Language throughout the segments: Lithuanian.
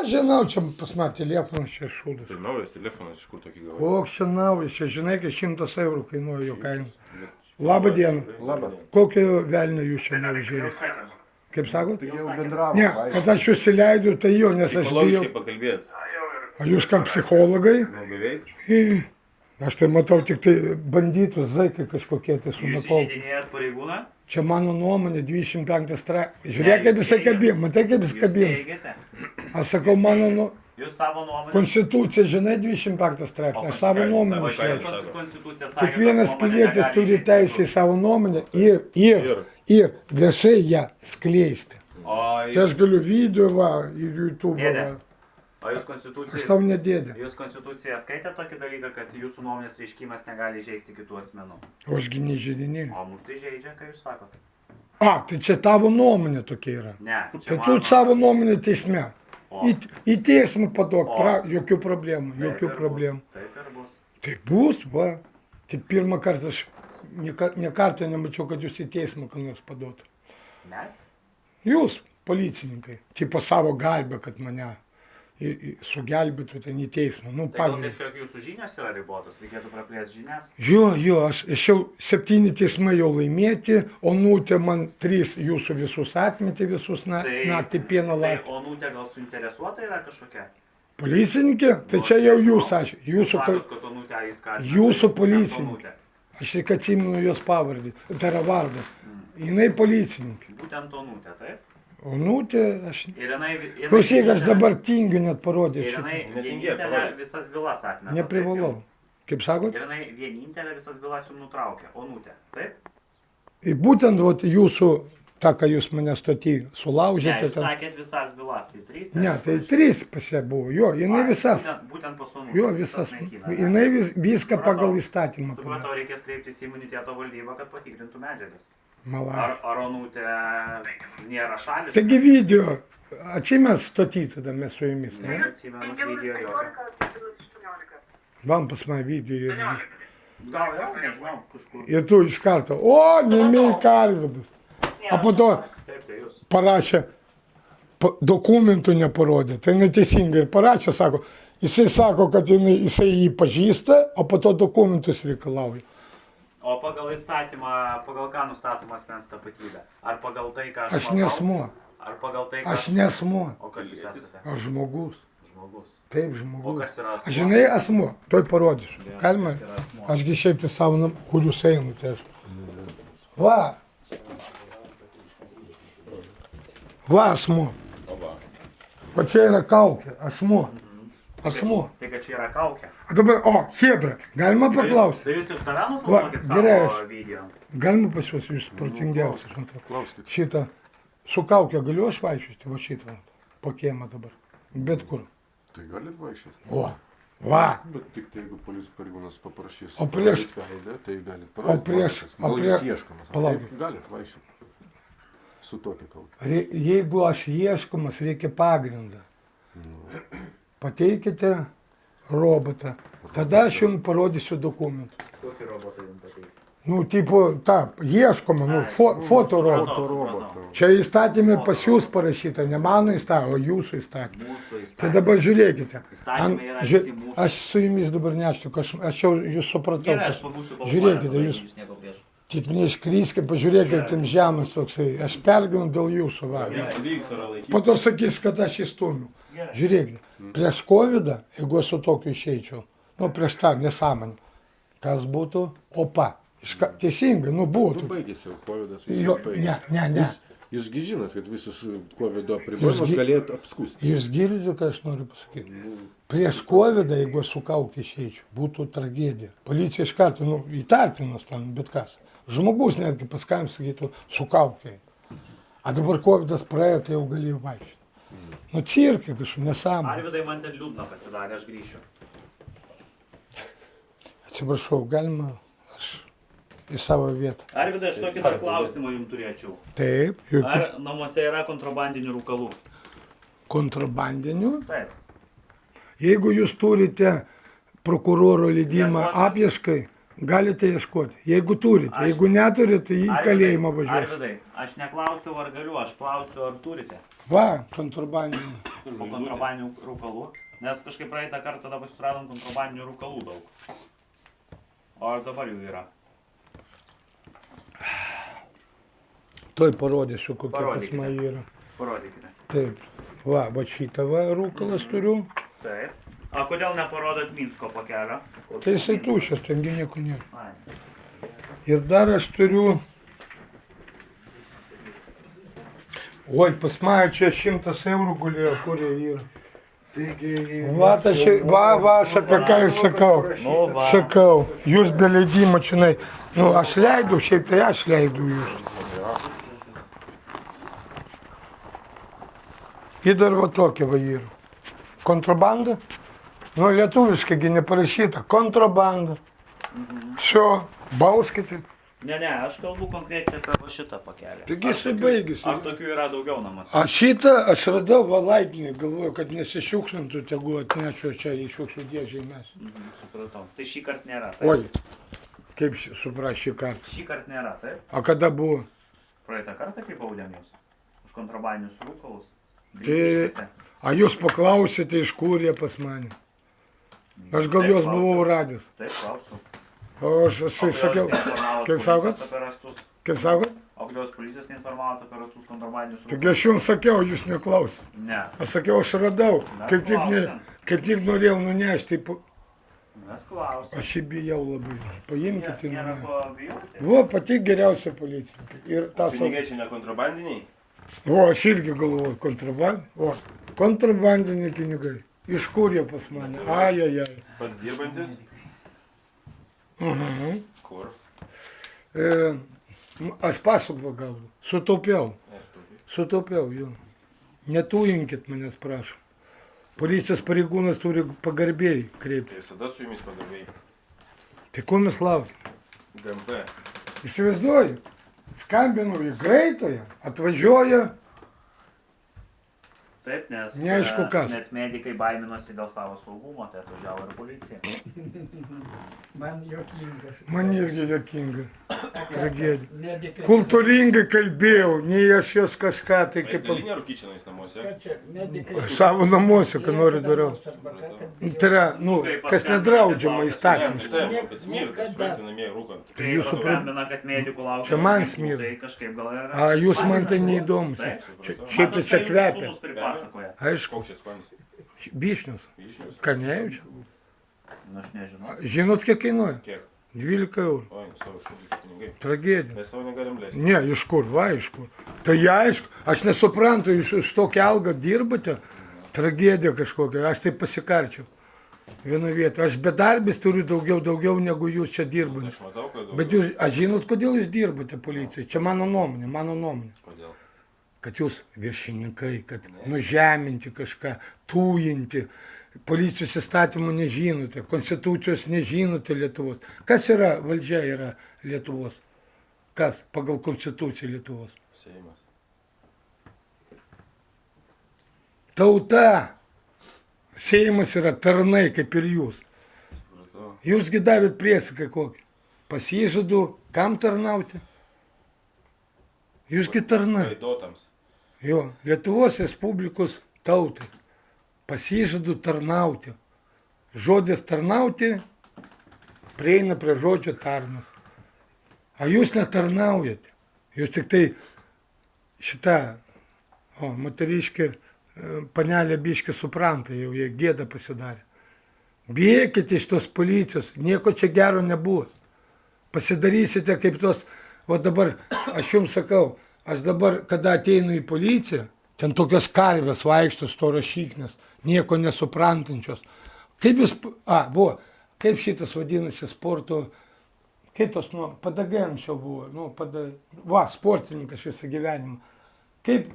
žinau, čia pas mane telefonas čia šūdas. Tai naujas telefonas, iš kur tokį gavai? Koks čia naujas, čia žinai, kad 100 eurų kainuoja jo kaina. Labą dieną. Labą. Kokio velnio jūs čia nuvažiuojate? Kaip sakot? Jau bendravo. Ne, kad aš užsileidau, tai jo, nes aš bijau. Psichologiškai pakalbėt. O jūs kaip psichologai? Nu, beveik. Aš tai matau tik tai bandytus, zaikai kažkokie tai su Jūs Nepal. įžeidinėjat pareigūną? Čia mano nuomonė, 25 straipsnis. Žiūrėk, kaip jisai kabina, matai, kaip jis kabins. teigiate? Aš sakau, mano Jūs savo nuomonę. konstitucija, žinai, 25 straipsnis. Aš savo nuomonę išreiškiu. Konstitucija sakė, Kiekvienas kad nuomonė pilietis negali turi išreikšti. teisę į savo nuomonę ir viešai ją skleisti. O Tai aš jūs, galiu video va, ir YouTube. Dėdė. Va. o jūs Aš tau konstituciją, nedėdė. jūs konstituciją skaitėte tokį dalyką, kad jūsų nuomonės reiškimas negali žaisti kitų asmenų. O ašgi nežeidinėjau. O mus tai žaidžia, ką jūs sakote? A, tai čia tavo nuomonė tokia yra. Ne. Tai tu savo nuomonę teisme. O. Į teismą padok, O. jokių problemų, Taip jokių ir bus, problemų. Taip ir bus. Tai bus, va. Tai pirmą kartą aš ne kartą nemačiau, kad jūs į teismą ką nors paduotų. Mes? Jūs, policininkai, tipo savo garbę, kad mane sugelbėtų ten į teismą. Nu, Tai gal pavyzdžiui. tiesiog jūsų žinios yra ribotos, reikėtų praplėsti žinias. Jo, aš jau 7 teismai jau laimėti, Onutė man 3 jūsų visus atmetė, visus naktį pieną Tai laukti. Onutė gal suinteresuota yra kažkokia? Policininkė? Tai čia jau jūs, aš. Jūsų, Sakot, kad Onutė jis ką? jūsų policininkė. Aš tik atsimenu jos pavardį, tai yra vardą. Jinai policininkė. Būtent Onutė, taip? Onutė, aš... Ir jinai... Klausyk, aš dabar tingiu net parodyti Ir jinai šitą. vienintelė parodyk. visas bylas atmeta. Neprivalau. Kaip sakot? Ir jinai vienintelė visas bylas jums nutraukė. Onutė, taip? Ir būtent vat, jūsų, tą, ką jūs mane stotį Ne, sulaužėte. jūs sakėt visas bylas, tai 3. Ne, tai 3 pas ją buvo. Jo, jinai visas. Būtent pas Onutę. Jo, visas. Jinai viską pagal įstatymą padarė. Supratau, reikės kreiptis į imuniteto valdybą, kad patikrintų medžiagas. Malas. Ar Onutė nėra šalis? Taigi video, atsimės stotį tada mes su jumis, ne? Atsimenu video jokio. Vam pas mane video yra. Gal jau, nežinau, kažkur. Ir tu iš karto, o, nemėjai Karvidas. O po to Taip, tai jūs. parašė, dokumentų neparodė, tai neteisingai ir parašė, sako, jisai sako, kad jisai jį pažįsta, o po to dokumentus reikalauja. O pagal įstatymą, pagal ką nustatoma asmens tapatybė? Ar pagal tai, ką Aš matau? nesmuo, Ar pagal tai, ką... aš nesmuo, O kas jūs esate? aš žmogus. Žmogus. Taip, O žmogus. kas yra asmuo? Žinai, asmuo, toj parodysiu. Galima? Kas yra asmuo? Ašgi šiaip tai savo, kur jūs einate. Va. Va, asmuo. O čia yra kaukė, asmuo. Asmuo. Tai, kad čia yra kaukė. O dabar, Hebra, galima paklausyti? Tai jūs ir save Va, nufilmuokit gerai, savo video. Galima pas jūs protingiausias, aš matau. Šitą, su kaukė galiu aš vaikščioti, va šitą, po kiemą dabar. Bet kur. Tai galit vaikščioti. Va. Bet tik tai, jeigu policijos pareigūnas paprašys. O prieš- parodyt veidą, tai galit O parodyti prieš- nuotraukas. o Gal prie- jūs ieškomas. Palaukit. Taip, galit vaikščioti. Su tokia kalba. Jeigu aš ieškomas, reikia pagrindą. Pateikite robotą. Tada aš jums parodysiu dokumentus. Kokį robotą jums pateikti? Nu, tipo, ieškoma, fotorobotą. Supratau. Čia įstatymė pas jūs parašyta, ne mano įstatymė, o jūsų įstatymė. Mūsų Tai įstatymą. dabar žiūrėkite. Įstatymai yra visi mūsų. Aš su jumis dabar neščiau, aš jau jūs supratau. Gerai, aš pabūsiu balsuoti. Žiūrėkite, jūs nieko prieš. tik neiškryskite, pažiūrėkite, ten žemas toksai. Aš pergyvenu dėl jūsų, va. Lygs yra laikyti. Po to sakys, kad aš įstumiu. Žiūrėkite, prieš COVID, jeigu aš su tokiu išeičiau, nu prieš tą nesąmonę, kas būtų? Opa. Teisingai, nu buvo. Nu, toks. baigėsi jau COVID-as. Jo, ne. Jūsgi žinot, kad visus COVID apribojimus gi- galėtų apskūsti. Jūs girdite, ką aš noriu pasakyti? Prieš COVID, jeigu aš su kaukė išeičiau, būtų tragedija. Policija iš karto, įtartinas ten, bet kas. Žmogus netgi paskambins, sakytų, su kaukė. A dabar COVID praėjo, tai jau galėjau vaikščioti. Nu, cirkai kažkaip nesąmonė. Arvidai, man ten liūdna pasidarė, aš grįšiu. Atsiprašau, galima aš į savo vietą. Arvidai, aš tokį dar klausimą jums turėčiau. Taip, jokių Ar namuose yra kontrabandinių rūkalų? kontrabandinių. Taip. Jeigu jūs turite prokuroro leidimą Lietuvos- apieškai, galite ieškoti. Jeigu turite, jeigu neturite, tai į kalėjimą važiuosite. Arvidai, aš neklausiu, ar galiu, aš klausiu, ar turite. Va, kontrabandinių. Kur po žvaigždutė? kontrabandinių rūkalų, nes kažkaip praeitą kartą tada suradom kontrabandinių rūkalų daug. O ar dabar jų yra? Tuoj parodysiu, kokia pas Parodykite. mane yra. Parodykite. Taip, va šitą va rūkalas turiu. Taip. A kodėl neparodot Minsko pakelio? Tai jisai tuščias, tengi nieko nėra. Ai. Ir dar aš turiu. Oi, pas mane čia 100 eurų gulėjo, kur jie yra. Taigi, Va, aš apie ką ir sakau. Nu, va. Sakau, jūs be leidimo čionai. Nu, aš leidau, šiaip tai aš leidau jūs. Ir dar va tokia va yra. Kontrabanda. Nu, lietuviškai neparašyta. Kontrabanda. Šio, bauskite. Ne, aš kalbu konkrečiai apie va šitą pakelį. Taigi jisai baigėsi. Ar tokių yra daugiau namuose? A šitą aš radau valaitinį, galvoju, kad nesišiukšlintų, tegu atnešiu čia į šiukšlių dėžę mes. Supratau. Tai šį kartą nėra, taip? Oi, kaip supras šį kartą. Šį kartą nėra, taip? A kada buvo? Praeitą kartą kaip baudėm jūs? Už kontrabandinius rūkalus? Tai, a jūs paklausėte, iš kur jie pas mane. Aš gal Taip, juos buvau klausiau. radęs. Taip, klausiau. O aš sakiau, kaip sakot? Kaip sakot? O kodėl policijos neinformavo apie rastus kontrabandinius rūkalus? Taigi aš jums sakiau, jūs neklausėte. Ne. Aš sakiau, aš radau. Mes Kaip tik norėjau nunešti. Mes klausim. Aš jį bijau labai. Paimkite į Nėra mane. ko bijoti. Buvo pati geriausia policininkai. Ir tą savo. Pinigai čia ne kontrabandiniai? O, aš irgi galvoju, kontrabandiniai pinigai. Iš kur jie pas mane? Ajajaj. Pats dirbantis? Mhm. Kur? Aš pasaką gaunu. Sutaupiau. Sutaupiau, jo. Netujinkit manęs, prašau. Policijos pareigūnas turi pagarbiai kreiptis. Visada su jumis pagarbiai. Tai ko mes laukiam? GMP. Įsivaizduoju, skambinu į greitąją, atvažiuoja. Taip, nes, Neaišku kas. nes medikai baiminosi dėl savo saugumo, tai atvažiavo ir policija. Man juokingas. Man irgi juokinga. Tragedija. Medikai. Kultūringai kalbėjau, nei aš jos kažką tai kaip... Dalinė rūkyčianais namuose. Ką čia, medikai. Savo namuose, ką noriu darau. Tai yra, nu, kas nedraudžiama Ne, įstatymus. tai taip, bet smirda, suprantate, namie rūkant. Kai jūsų jūsų skambina, kad medikų laukia. Čia man sunkių, smirda. Tai kažkaip gal yra. A, jūs man tai neįdomus. Taip. Šiaip tai čia kvepia. Sūnus pripasakoja. Aišku, Koks čia skonis? bišnius. Vyšnius? Kanevičius. Nu, aš nežinau. Žinot, kiek kainuoja? Kiek? 12 eurų. Oi, savo šūdžius pinigai. Tragedija. Mes savo negalim leisti. Ne, iš kur, va, iš kur. Tai aišku, aš nesuprantu, jūs už tokią algą dirbate, tragedija kažkokia, aš tai pasikarčiau. Vieną vietą. Aš bedarbis turiu daugiau negu jūs čia dirbate. Aš matau, kad Bet jūs, aš žinot, kodėl jūs dirbate policijoje? Čia mano nuomonė. Kodėl? Kad jūs viršininkai, kad nužeminti kažką, tūjinti, policijos įstatymų nežinote, konstitucijos nežinote Lietuvos. Kas yra valdžia yra Lietuvos? Kas pagal konstituciją Lietuvos? Seimas. Tauta. Seimas yra tarnai, kaip ir jūs. Supratau. Jūsgi davėt priesaką kokį. Pasižadu, kam tarnauti? Jūsgi tarnai. Vaidotams. Jo, Lietuvos Respublikos tautai. Pasižadu tarnauti. Žodis tarnauti prieina prie žodžio tarnas. A jūs netarnaujate. Jūs tik tai šitą, moteriškė, panelė biškį supranta, jau jie gėda pasidarė. Bėkite iš tos policijos, nieko čia gero nebus. Pasidarysite kaip tos, o dabar, aš jums sakau, aš dabar, kada ateinu į policiją, ten tokios karvės vaikštos, storašyknės, nieko nesuprantančios. Kaip jūs, kaip šitas vadinasi sporto, kaip tos, padagė anksčiau buvo, sportininkas visą gyvenimą. Kaip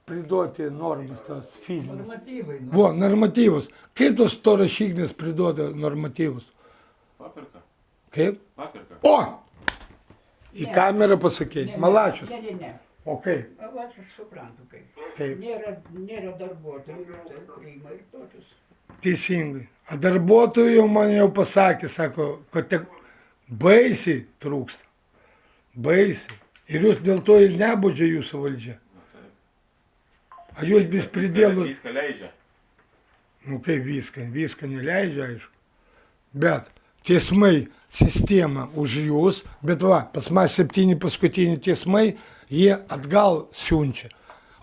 priduoti normas tos fizinės? Normatyvai. Normatyvus. Kaip tos storašyknės priduoda normatyvus? Papirka. Kaip? Papirka. O! Į kamerą pasakei. Malačius. Ne. O kaip? Va, aš suprantu kaip. Kaip? Nėra darbuotojų, tai priima ir tokius. Teisingai. A darbuotojų jau man jau pasakė, sako, kad baisiai trūksta. Baisiai. Ir jūs dėl to ir nebūdžia jūsų valdžia. A jūs vis pridėlus. Viską leidžia. Nu kaip viską neleidžia, aišku. Bet teismai sistema už jūs, bet va, pas man 7 paskutiniai teismai, jie atgal siunčia.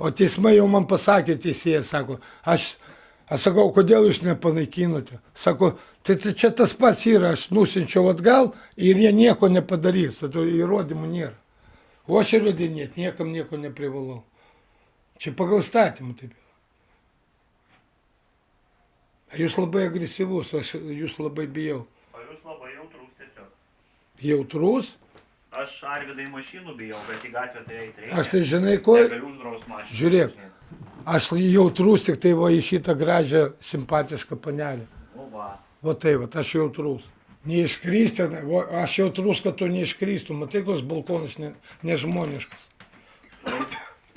O teismai jau man pasakė, teisėjas sako, aš sakau, kodėl jūs nepanaikinote? Sako, tai čia tas pats yra, aš nusinčiau atgal ir jie nieko nepadarys, tad įrodymų nėra. O aš įrodinėti niekam nieko neprivalau. Čia pagal statymą taip yra. Jūs labai agresyvus, aš jūs labai bijau. O jūs labai jautrus tiesiog. Jautrus? Aš Arvydai mašinų bijau, bet į gatvę tai eiti reikia. Aš tai žinai ko? Negaliu uždraust mašiną. Žiūrėk. Aš jautrus tik tai va į šitą gražią, simpatišką panelę. Nu va. Va tai, va, aš jautrus. Neiškristi, aš jautrus, kad tu neiškristų. Matai, koks balkonas nežmoniškas.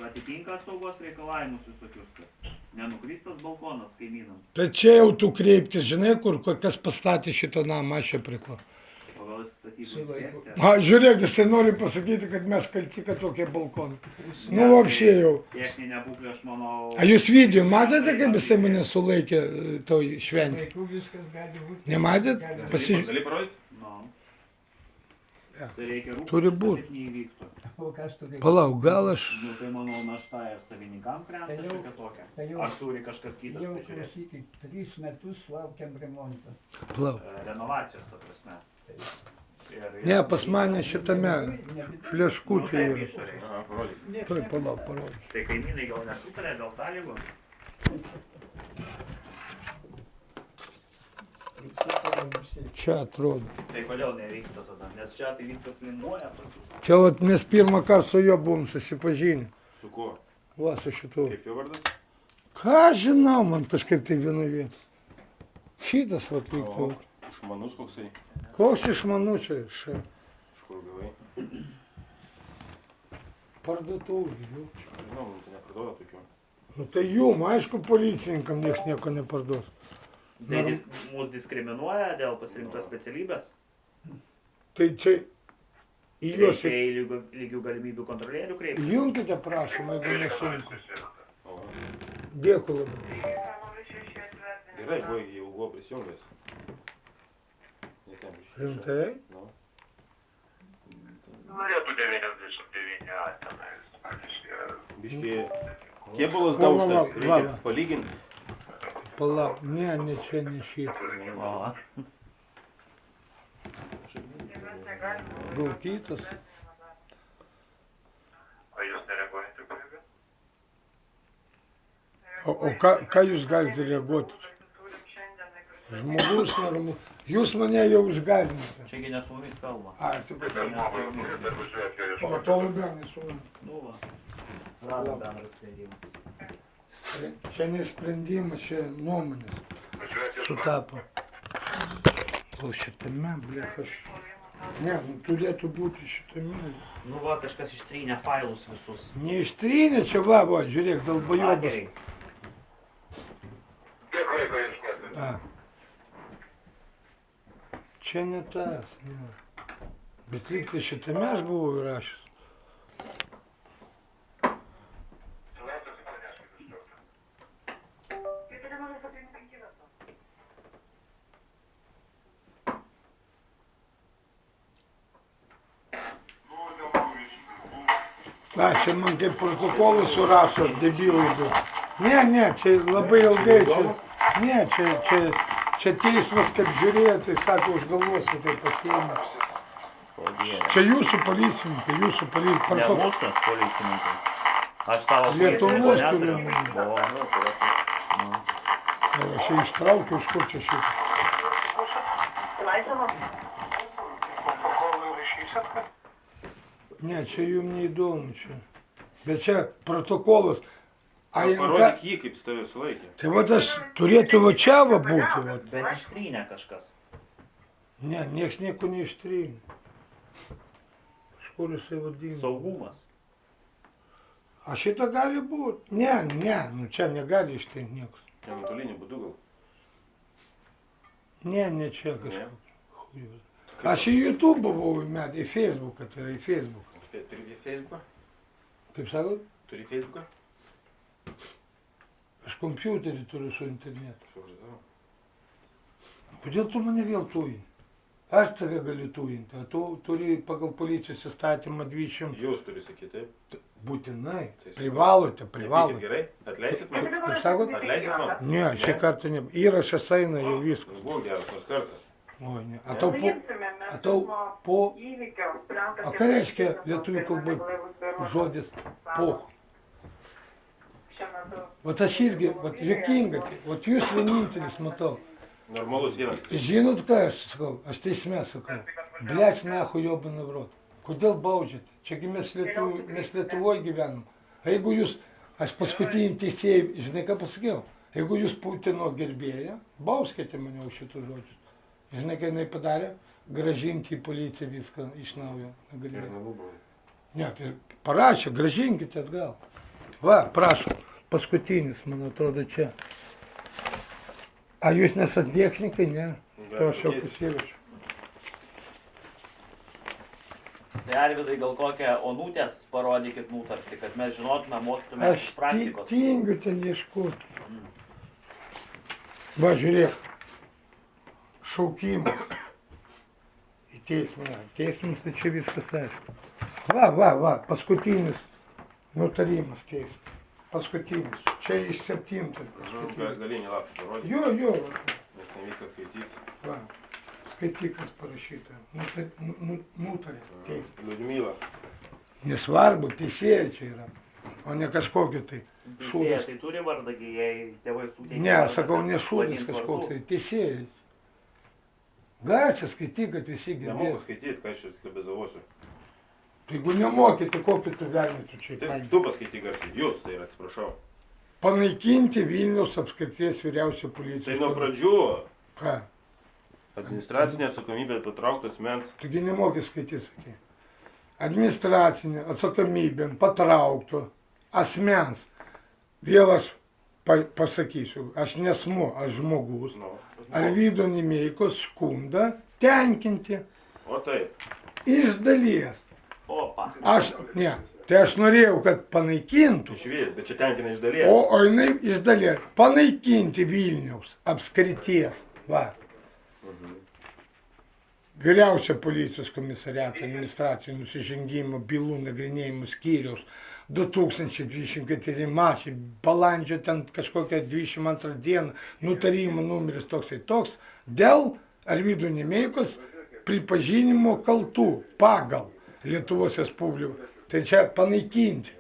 Atitinka saugos reikalavimus visokius, kad nenukristas balkonas kaimynam. Tai čia jau tu kreiptis, žinai, kur kas pastatė šitą namą, aš čia prie ko. Pagal statybų inspekciją. Žiūrėk, jisai nori pasakyti, kad mes kalti, kad tokie balkonai. Nu, vapšė jau. Techninė būklė, aš manau... A jūs video matėte, kaip jisai mane sulaikė toj šventė? Vaikų viskas gali būti. Nematėt? Gali parodyti? Nu. Ja. Tai reikia Turi rūpintis, būt. kad taip neįvyktų. O kas tu kaip? Palauk, gal aš... Nu, tai manau, našta ir savininkam krenta Tai jau- šiokia tokia. tai jau- Ar turi kažkas kitas Jau pažiūrėti? klausykit, 3 metus laukiam remonto. Palauk. Renovacijos, ta prasme. Ne, pas mane šitame fleškutė Nu, yra. išorėj. Aha, parodyk. Tuoj, palauk, parodyk. Tai kaimynai gal nesutarė dėl sąlygų? Čia atrodo. Tai kodėl nevyksta tada? Nes čia tai viskas linguoja. Čia vat mes pirmą kartą su juo buvom susipažinę. Su kuo? Va, su šitu. Kaip jo vardas? Ką žinau, man kažkaip tai vienoje vietoje. Šitas vat lygtai. O, išmanus koksai. Koks išmanučiai? Iš kur gavai? Parduotuvė. Jau. Žinau, tai neparduoda tokių. Nu tai jum, aišku, policininkam nieks nieko neparduos. Tai mūsų diskriminuoja dėl pasirinktos specialybės? Tai čia į juos Reikia į lygių galimybių kontrolierių kreiptis? junkite, prašom, jeigu nesunku. O, Dėkui labai. gerai, buvo, jau buvo prisijungęs. Ne ten iš- Rimtai? Nu. Norėtų 99 tenais. Reiškia, Biški, kėbulas Va, va, daužtas, va, reikia va. palyginti. Palauk, ne čia, ne šitą. O, Gal kitas? o jūs nereaguojate, kolega? O ką jūs galite reaguoti? Žmogus normalus. Jūs mane jau išgąsdinote. čiagi ne su mumis kalba. A, atsiprašau. Žmogui, kuris dar važiuoja čia iš O to labiau nesu. Nu va. Rado bendrą sprendimą. Čia ne sprendimas, čia nuomonės. važiuoja iš Sutapo. O šitame, blech, aš... Ne, nu, turėtų būti šitame. Nu va, kažkas ištrynė failus visus. Neištrynė čia, va, žiūrėk, dalbajobas. Hakeriai. Kiek laiko jūs nesate? A. Čia ne tas, ne. Bet lyg tai šitame aš buvau įrašęs. Sulaukiu, praneškit iš karto. A, čia man kaip protokolą surašo, debilai du. Ne, čia labai ilgai, čia teismas kaip žiūrėjo, tai sako, už galvos tai pasiėmė. O, dieve. Čia jūsų policininkai, Ne protokol. mūsų policininkai. Aš savo Lietuvos policininko turiu neturiu. omeny. O, Nu, tai va. Aš čia ištraukiau, iš kur čia šitą. Protokolui rašysit, kad Ne, čia jums neįdomu čia. Bet čia protokolas. Parodyk jį, kaip tave sulaikė. Tai va tas turėtų va čia va būti. Va. bet ištrynė kažkas. Ne, nieks nieko neištrynė. Kažkur jisai vadina. Saugumas. A šitą gali būti? Ne, nu čia negali ištrynti niekas. Ne, nuotoliniu būdu gal. Ne, čia kažkas. Aš į YouTube buvau įmetę, į Facebooką, tai yra į Facebooką. Turi Facebooką? Kaip sakot? Turi Facebooką? Aš kompiuterį turiu su internetu. Supratau. Kodėl tu mane vėl tujini? Aš tave galiu tujinti, o tu turi pagal policijos įstatymą 200. Jūs turi sakyti taip. Būtinai. Tai Privalote, Sakykit privalote. gerai? Atleisit man? Kaip sakot? Atleisit man? Ne, šį kartą ne. Įrašas eina jau viskas. Buvo geras nors kartą. Oi, ne. A tau po... A ką reiškia lietuvių kalbai žodis pohui? Vat aš irgi, vat juokinga, vat jūs vienintelis matau. Normalus vienas. Žinot ką aš sakau? Aš teisme sakau. Blėts nahu jobana v rot. Kodėl baudžiate? Čiagi mes Lietuvoje gyvenam. A jeigu jūs, aš paskutinį teisėjai, žinai ką pasakiau? Jeigu jūs Putino gerbėja, bauskite mane už šitus žodžius. Žinai, ką jinai padarė? Gražinti į policiją viską iš naujo. Ir nenubaudė. Ne, tai parašė, gražinkite atgal. Va, prašau, paskutinis, man atrodo, čia. A jūs nesat technikai, ne? To aš jau pasirašiau. Tai Arvydai, gal kokią onutės parodykit nutartį, kad mes žinotume, mokytume Aš iš praktikos. tingiu ten ieškoti. Va, žiūrėk. Šaukimas. Į teismą. Teismas, tai čia viskas aišku. Va, paskutinis nutarimas teismo. Paskutinis. Čia iš 7. paskutinis. Galinį lapą parodyti. Jo, Nes ne viską skaityti. va. Skaitykas parašyta. Nutarė teismas. Liudmila. Nesvarbu, teisėjai čia yra. O ne kažkokia tai Teisėja, šūdas. tai turi vardą, jei tėvai suteikia. Ne, vardą, sakau, kad ne šūdas vadint kažkoks vardu. tai, teisėjai. Garsiai skaityk, kad visi Nemoku girdėtų. skaityti, ką aš čia slebezavosiu. Tai jeigu nemoki, tai kokį tu velnį tu čia Taip, paimi? tu paskaityk garsiai. Jūs, tai yra, atsiprašau. Panaikinti Vilniaus apskrities vyriausio Tai policijos. nuo pradžių Ką? administracinė atsakomybė patrauktas mens. Taigi nemoki skaityti, sakai. Administracinė atsakomybė patraukto asmens. Vėl aš pasakysiu, aš nesmu, aš žmogus. Nu, Arvydo Nimeikos skundą tenkinti o taip. iš dalies. Opa. Tai aš norėjau, kad panaikintų, Išvės, bet čia tenkina iš dalies. o jinai iš dalies panaikinti Vilniaus apskrities. Va. Vyriausio policijos komisariato administracijų nusižengimo bylų nagrinėjimo skyriaus 2024 metai, balandžio ten kažkokią 22 dieną, nutarimo numeris toksai toks, dėl Arvydo Nimeikos pripažinimo kaltų pagal Lietuvos Respubliką. Tai čia panaikinti.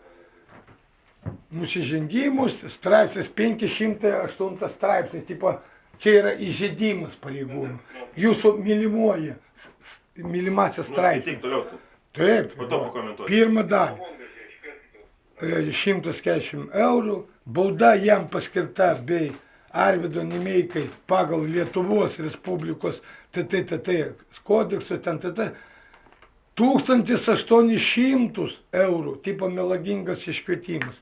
Nusižengimus, straipsnis 508 straipsnis, tipo, čia yra įžeidimas pareigūnų. Jūsų mylimasis Tik straipsnis. toliau. Tu. Taip, Po to pakomentuosiu. pirmą dalį. 140 eurų, bauda jam paskirta bei Arvydo Nimeikai pagal Lietuvos Respublikos TTT kodekso, ten 1800 eurų, tipo melagingas iškvietimas.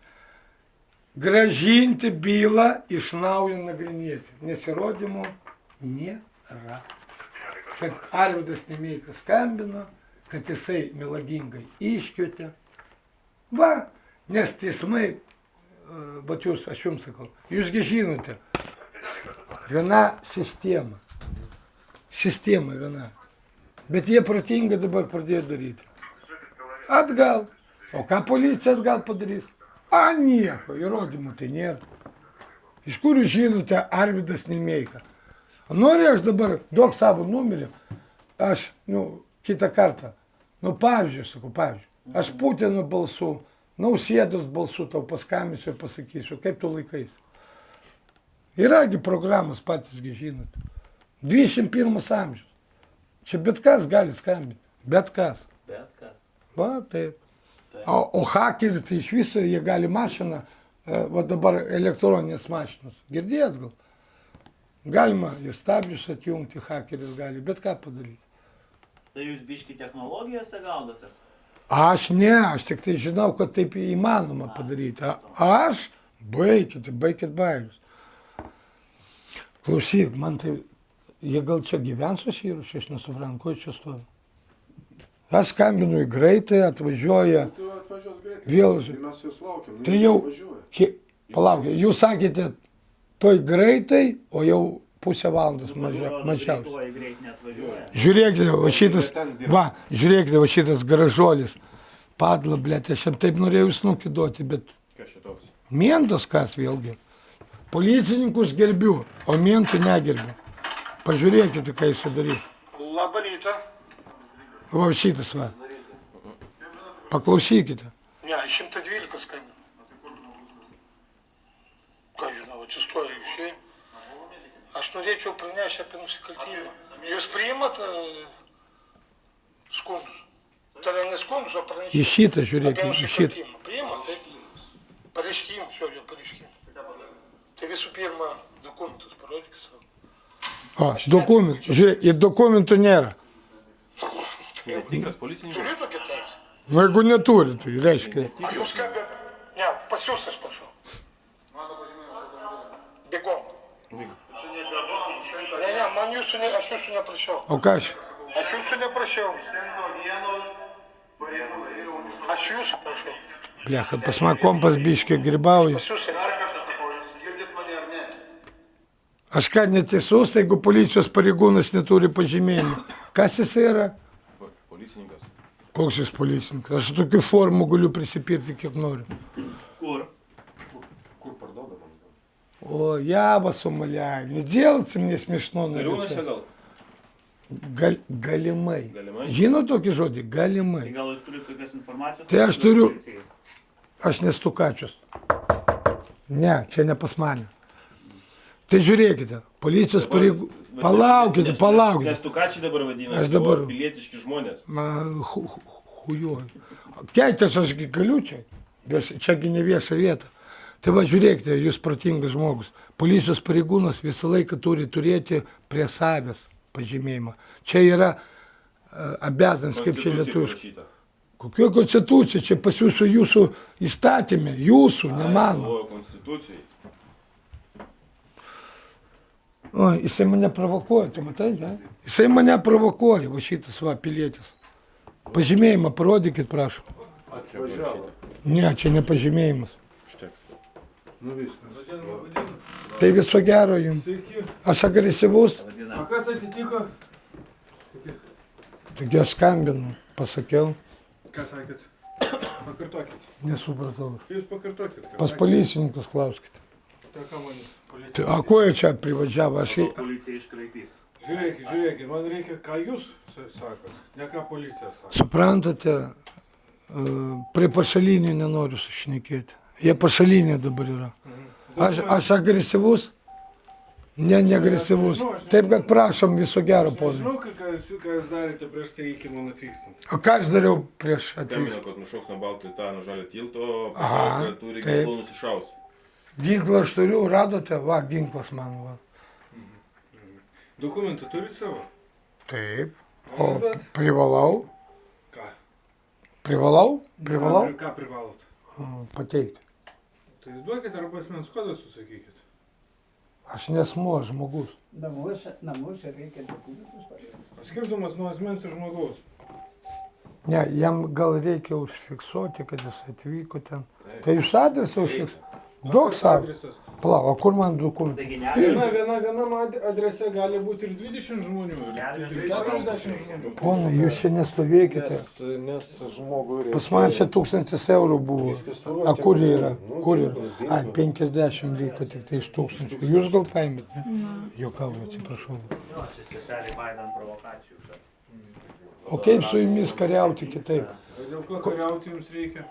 Gražinti bylą iš naujo nagrinėti, nes įrodymų nėra. Kad Arvydas Nimeikas skambino, kad jisai melagingai iškvietė. Va, nes teismai, bet jūs, aš jums sakau, jūsgi žinote, viena sistema. Sistema viena. Bet jie protingai dabar pradėjo daryti. Atgal. O ką policija atgal padarys? A, nieko, įrodymų tai nėra. Iš kur jūs žinote Arvydas Nimeika? Noriu aš dabar, duok savo numerį, aš, kitą kartą, pavyzdžiui, sakau, aš Putino balsu, Nausėdos balsu tau paskambinsiu ir pasakysiu, kaip tu laikais. Yragi programos, patysgi žinote. 21 amžius. Čia bet kas gali skambinti. Bet kas. Bet kas. Va, taip. O hakeriai tai iš viso jie gali mašiną, va dabar elektroninės mašinos. Girdėjot gal? Galima ir stabdžius atjungti, hakeris gali, bet ką padaryti. Tai jūs biški technologijose gaudotės? Aš ne, aš tik tai žinau, kad taip įmanoma padaryti. Aš, baikit bairius. Klausyk, man tai, jie gal čia gyvens susirūšė, aš nesuprantu, ko čia stovi. Aš skambinu į greitai, atvažiuoja. Tu atvažiuos greitai. Vėl, Mes jūs laukiam. tai jau, Važiuoja. palaukit, jūs sakėte, toj greitai, o jau pusę valandos mažiausiai. Greituoju greit neatvažiuoja. Žiūrėkite, va šitas, va, žiūrėkite, va šitas gražuolis. Padla, blėt, aš jam taip norėjau snukį duoti, bet Kas čia toks? mentas kas vėlgi. Policininkus gerbiu, o mentų negerbiu. Pažiūrėkite, ką jis darys. Labą rytą. Va šitas va. Paklausykite. Ne, 112 skambina. Ką žinau, atsistoja išėjai. Aš norėčiau pranešti apie nusikaltimą. Jūs priimat skundus? Tai yra ne skundus, o pranešimą. Į šitą žiūrėkite, Apie į šitą. nusikaltimą. Priimat, taip? Pareiškim, šio pareiškim. Tai visų pirma, dokumentus parodykit savo. O, dokumentų, žiūrėk, ir dokumentų nėra. Netikras policininkas. Turiu tokią teisę? Nu, jeigu neturi, tai reiškia. A jūs ką, ne, pas jūs aš prašau. Bėgom. Ne, man jūsų, aš jūsų neprašiau. O ką aš? Aš jūsų neprašiau. Aš jūsų prašau. Blecha, pas man kompas biškiai grybauja. Pas jūs ir Aš ką neteisus, jeigu policijos pareigūnas neturi pažymėjimų. Kas jis yra? Policininkas. Koks jis policininkas? Aš tokių formų galiu prisipirti, kiek noriu. Kur? Kur parduodama? О, я вас умоляю, не делайте мне смешно на Galiūnuose лице. gal? Galimai. Galimai? Žinot tokį žodį? Tai Galimai. gal jūs turite tokios informacijos? Tai aš turiu. Aš nestukačius. Ne, čia ne pas mane. Tai žiūrėkite, policijos pareigų... Palaukite, palaukite. Nes tu ką čia dabar vadinasi? Aš dabar- Pilietiški žmonės. Hujuoju. Keitis ašgi galiu čia. Čiagi ne vieša vieta. Tai va žiūrėkite, jūs protingas žmogus. Policijos pareigūnas visą laiką turi turėti prie savęs pažymėjimą. Čia yra abezans, kaip čia lietuviškai. Parašyta. Kokia konstitucija? Čia pas jūsų įstatymė. Jūsų, ne mano. Galvoju, konstitucijai. O, jisai mane provokuoja, tu matai, ne? Jisai mane provokuoja, va šitas va pilietis. Pažymėjimą parodykit, prašau. Čia parašyta. Ne, čia ne pažymėjimas. Užteks. Nu viskas. Tai viso gero jums. Sveiki. Aš agresyvus, A kas atsitiko? taigi aš skambinu, pasakiau, Ką sakėt? Pakartokit. nesupratau. Jūs pakartokit. ką Pas sakėt. policininkus klauskite. Tai ką man Tai, policija? a ko jie čia privažiavo? Aš į... Policija iškraipys. Žiūrėkit, man reikia, ką jūs sakot, ne ką policija sako. Suprantate, prie pašalinių nenoriu sušnekėti. Jie pašaliniai dabar yra. Aš agresyvus? Ne, neagresyvus. Taip, kad prašom viso gero, Aš ponai. nežinau, ką jūs darėte prieš tai iki man atvykstant. O ką aš dariau prieš Skambino, atvykstant? kad nušoks nuo balto į tą nuo žalio tilto, Aha, kad turi taip. ginklų nusišaus. Ginklą aš turiu, radote? Va, ginklas mano, va. Dokumentą turit savo? Taip. O privalau? Ką? Privalau? Privalau Ką privalot? pateikti. Tai duokit arba asmens kodą susakykit. Aš nesmu, aš žmogus. Namuose reikia dokumentus parodyti. Skirtumas nuo asmens ir žmogaus. Ne, jam gal reikia užfiksuoti, kad jis atvyko ten. Tai jūs adresą užfiksuoti? Duok savo. Adresas. Palauk, o kur man dokumentai? Taigi ne. Vienam adrese gali būti ir 20 žmonių, ir 40 žmonių. Ponai, jūs čia nestovėkite. Nes žmogui reikia. Pas man čia 1000 eurų buvo. A kur jie yra? Kur yra? A, 50 liko tik tai iš 1000. Jūs gal paėmėt, ne? Juokauju, atsiprašau. Šis specialiai baidant provokacijų. O kaip su jumis kariauti kitaip? Dėl ko kariauti jums reikia?